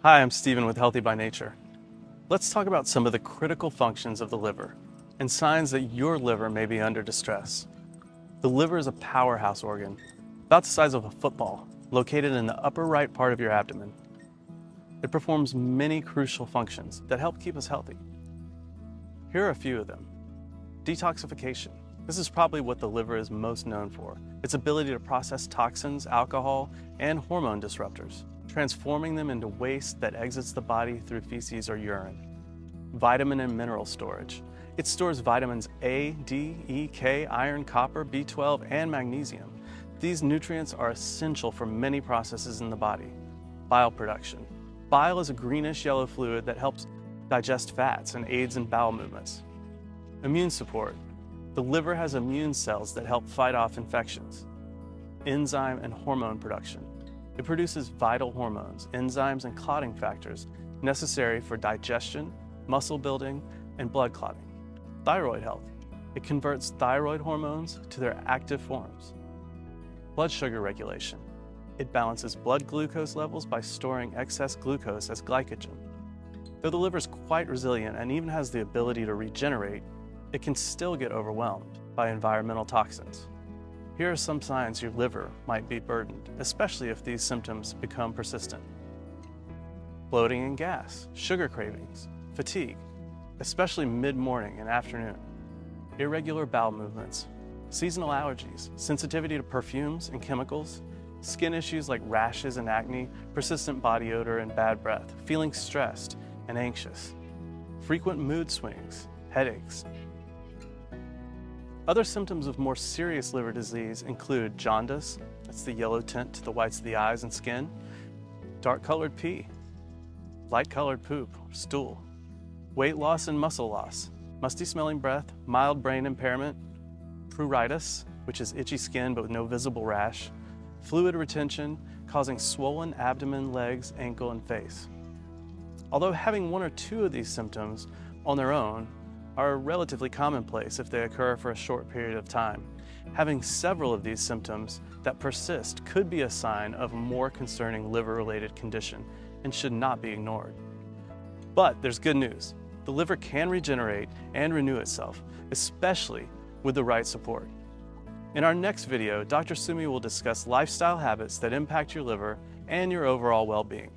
Hi, I'm Steven with Healthy by Nature. Let's talk about some of the critical functions of the liver and signs that your liver may be under distress. The liver is a powerhouse organ, about the size of a football, located in the upper right part of your abdomen. It performs many crucial functions that help keep us healthy. Here are a few of them. Detoxification. This is probably what the liver is most known for, its ability to process toxins, alcohol, and hormone disruptors, transforming them into waste that exits the body through feces or urine. Vitamin and mineral storage. It stores vitamins A, D, E, K, iron, copper, B12, and magnesium. These nutrients are essential for many processes in the body. Bile production. Bile is a greenish-yellow fluid that helps digest fats and aids in bowel movements. Immune support. The liver has immune cells that help fight off infections. Enzyme and hormone production. It produces vital hormones, enzymes, and clotting factors necessary for digestion, muscle building, and blood clotting. Thyroid health. It converts thyroid hormones to their active forms. Blood sugar regulation. It balances blood glucose levels by storing excess glucose as glycogen. Though the liver is quite resilient and even has the ability to regenerate, it can still get overwhelmed by environmental toxins. Here are some signs your liver might be burdened, especially if these symptoms become persistent. Bloating and gas, sugar cravings, fatigue, especially mid-morning and afternoon, irregular bowel movements, seasonal allergies, sensitivity to perfumes and chemicals, skin issues like rashes and acne, persistent body odor and bad breath, feeling stressed and anxious, frequent mood swings, headaches. Other symptoms of more serious liver disease include jaundice, that's the yellow tint to the whites of the eyes and skin, dark-colored pee, light-colored poop or stool, weight loss and muscle loss, musty-smelling breath, mild brain impairment, pruritus, which is itchy skin but with no visible rash, fluid retention causing swollen abdomen, legs, ankle, and face. Although having one or two of these symptoms on their own are relatively commonplace if they occur for a short period of time, having several of these symptoms that persist could be a sign of a more concerning liver-related condition and should not be ignored. But there's good news. The liver can regenerate and renew itself, especially with the right support. In our next video, Dr. Sumi will discuss lifestyle habits that impact your liver and your overall well-being.